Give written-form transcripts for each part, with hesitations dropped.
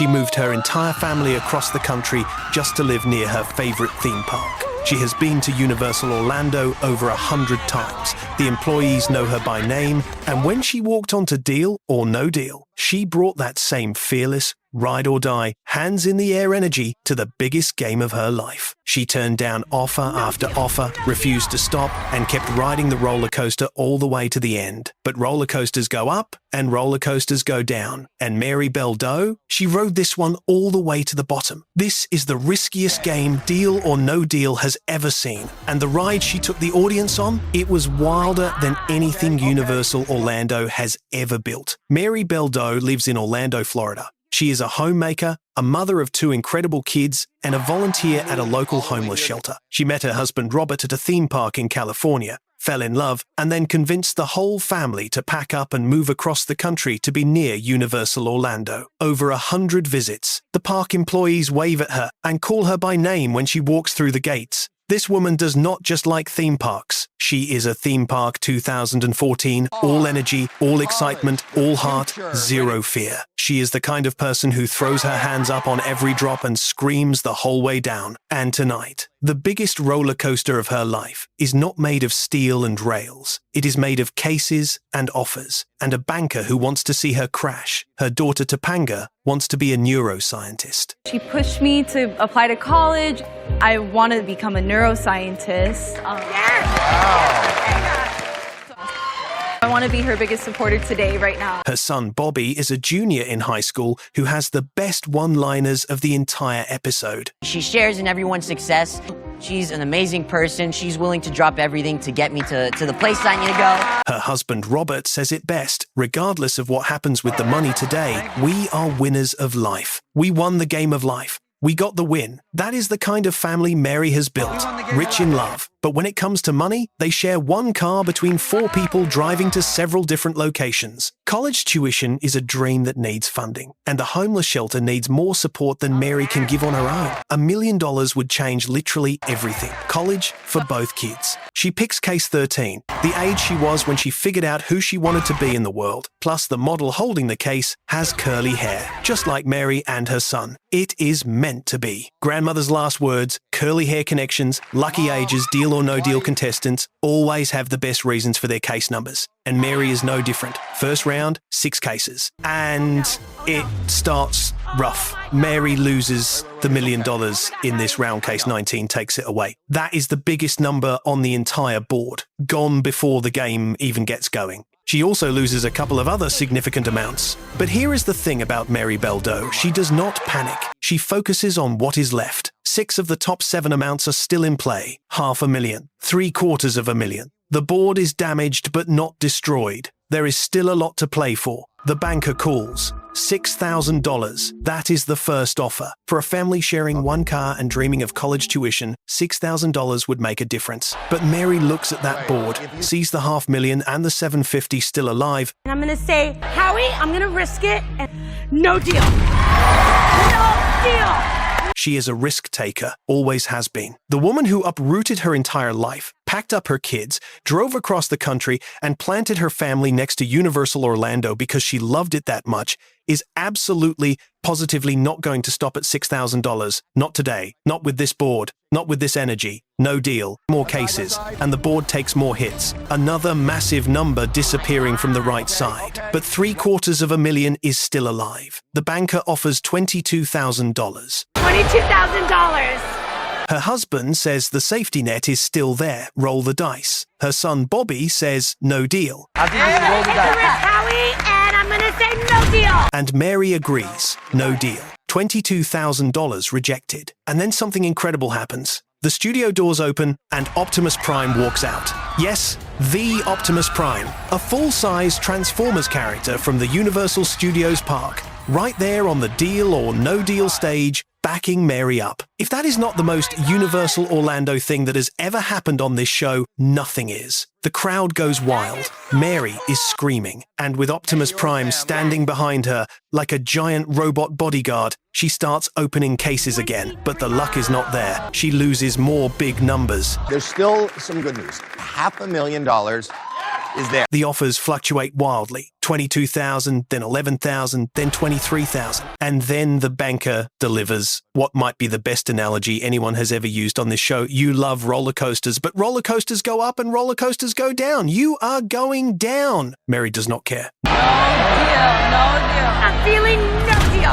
She moved her entire family across the country just to live near her favorite theme park. She has been to Universal Orlando over 100 times. The employees know her by name, and when she walked onto Deal or No Deal, she brought that same fearless, ride or die, hands in the air energy to the biggest game of her life. She turned down offer after offer, refused to stop, and kept riding the roller coaster all the way to the end. But roller coasters go up and roller coasters go down. And Mary Beldo, she rode this one all the way to the bottom. This is the riskiest game Deal or No Deal has ever seen. And the ride she took the audience on, it was wilder than anything Universal Orlando has ever built. Mary Beldo lives in Orlando, Florida. She is a homemaker, a mother of 2 incredible kids, and a volunteer at a local homeless shelter. She met her husband Robert at a theme park in California, fell in love, and then convinced the whole family to pack up and move across the country to be near Universal Orlando. Over 100 visits. The park employees wave at her and call her by name when she walks through the gates. This woman does not just like theme parks. She is a Theme Park 2014, all energy, all excitement, all heart, zero fear. She is the kind of person who throws her hands up on every drop and screams the whole way down. And tonight, the biggest roller coaster of her life is not made of steel and rails. It is made of cases and offers, and a banker who wants to see her crash. Her daughter Topanga wants to be a neuroscientist. She pushed me to apply to college. I want to become a neuroscientist. I want to be her biggest supporter today, right now. Her son Bobby is a junior in high school who has the best one-liners of the entire episode. She shares in everyone's success. She's an amazing person. She's willing to drop everything to get me to the place I need to go. Her husband Robert says it best. Regardless of what happens with the money today, we are winners of life. We won the game of life. We got the win. That is the kind of family Mary has built, rich in love. But when it comes to money, they share one car between 4 people driving to several different locations. College tuition is a dream that needs funding, and the homeless shelter needs more support than Mary can give on her own. $1 million would change literally everything. College for both kids. She picks case 13, the age she was when she figured out who she wanted to be in the world. Plus, the model holding the case has curly hair, just like Mary and her son. It is meant to be. Grandmother's last words, curly hair connections, lucky ages, Deal or No Deal contestants always have the best reasons for their case numbers. And Mary is no different. First round, 6 cases. And it starts rough. Mary loses the $1 million in this round. Case 19 takes it away. That is the biggest number on the entire board, gone before the game even gets going. She also loses a couple of other significant amounts. But here is the thing about Mary Beldo. She does not panic. She focuses on what is left. 6 of the top 7 amounts are still in play. $500,000, $750,000. The board is damaged but not destroyed. There is still a lot to play for. The banker calls. $6,000. That is the first offer. For a family sharing one car and dreaming of college tuition, $6,000 would make a difference. But Mary looks at that board, sees the $500,000 and the $750,000 still alive. And I'm going to say, Howie, I'm going to risk it. And no deal. No deal. She is a risk taker, always has been. The woman who uprooted her entire life, packed up her kids, drove across the country, and planted her family next to Universal Orlando because she loved it that much, is absolutely, positively not going to stop at $6,000. Not today. Not with this board. Not with this energy. No deal. More cases. And the board takes more hits. Another massive number disappearing from the right side. But $750,000 is still alive. The banker offers $22,000. $22,000. Her husband says the safety net is still there. Roll the dice. Her son Bobby says no deal. I think we should roll the dice. Howie, and I'm going to say no deal. And Mary agrees. No deal. $22,000 rejected. And then something incredible happens. The studio doors open and Optimus Prime walks out. Yes, the Optimus Prime, a full-size Transformers character from the Universal Studios park, right there on the Deal or No Deal stage, backing Mary up. If that is not the most Universal Orlando thing that has ever happened on this show, nothing is. The crowd goes wild. Mary is screaming, and with Optimus Prime standing behind her like a giant robot bodyguard, she starts opening cases again. But the luck is not there. She loses more big numbers. There's still some good news. $500,000 is there. The offers fluctuate wildly. 22,000, then 11,000, then 23,000. And then the banker delivers what might be the best analogy anyone has ever used on this show. You love roller coasters, but roller coasters go up and roller coasters go down. You are going down. Mary does not care. No deal. I'm feeling no deal.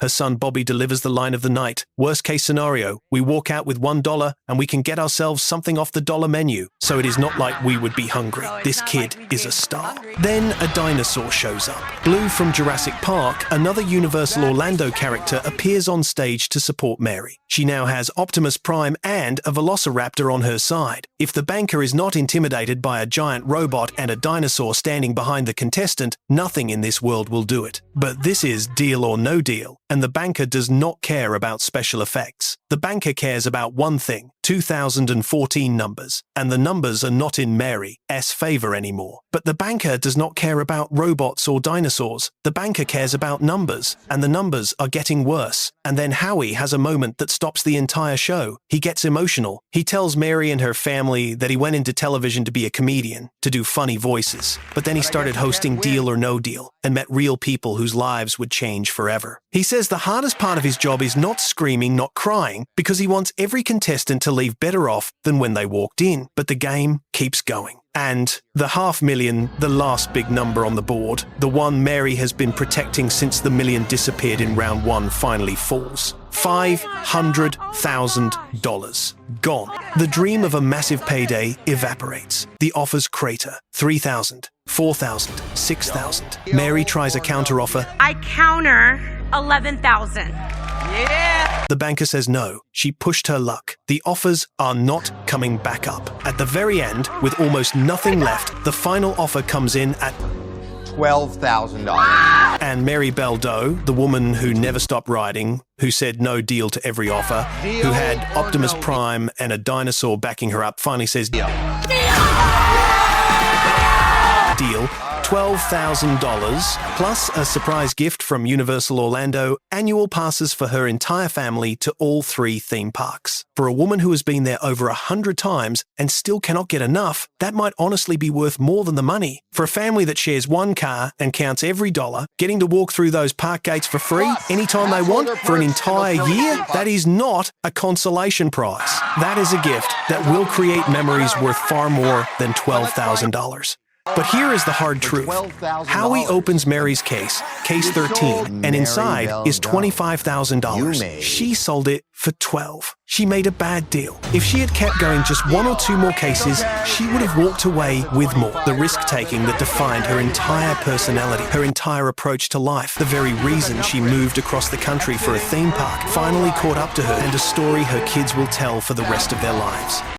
Her son Bobby delivers the line of the night. Worst case scenario, we walk out with $1 and we can get ourselves something off the dollar menu. So it is not like we would be hungry. This kid is a star. Then a dinosaur shows up. Blue from Jurassic Park, another Universal Orlando character, appears on stage to support Mary. She now has Optimus Prime and a Velociraptor on her side. If the banker is not intimidated by a giant robot and a dinosaur standing behind the contestant, nothing in this world will do it. But this is Deal or No Deal, and the banker does not care about special effects. The banker cares about one thing, 2014 numbers, and the numbers are not in Mary's favor anymore. But the banker does not care about robots or dinosaurs. The banker cares about numbers, and the numbers are getting worse. And then Howie has a moment that stops the entire show. He gets emotional. He tells Mary and her family that he went into television to be a comedian, to do funny voices. But then he started hosting Deal or No Deal and met real people whose lives would change forever. He says the hardest part of his job is not screaming, not crying, because he wants every contestant to leave better off than when they walked in. But the game keeps going. And the $500,000, the last big number on the board, the one Mary has been protecting since the million disappeared in round one, finally falls. $500,000 gone. The dream of a massive payday evaporates. The offers crater. 3,000, 4,000, 6,000. Mary tries a counteroffer. I counter 11,000. The banker says no. She pushed her luck. The offers are not coming back up. At the very end, with almost nothing left, the final offer comes in at $12,000. And Mary Beldo, the woman who never stopped riding, who said no deal to every offer, who had Optimus Prime and a dinosaur backing her up, finally says deal. Deal. $12,000 plus a surprise gift from Universal Orlando, annual passes for her entire family to all 3 theme parks. For a woman who has been there over 100 times and still cannot get enough, that might honestly be worth more than the money. For a family that shares one car and counts every dollar, getting to walk through those park gates for free anytime they want for an entire year, that is not a consolation prize. That is a gift that will create memories worth far more than $12,000. But here is the hard truth. Howie opens Mary's case 13, and inside is $25,000. She sold it for $12,000. She made a bad deal. If she had kept going just 1 or 2 more cases, she would have walked away with more. The risk-taking that defined her entire personality, her entire approach to life, the very reason she moved across the country for a theme park, finally caught up to her, and a story her kids will tell for the rest of their lives.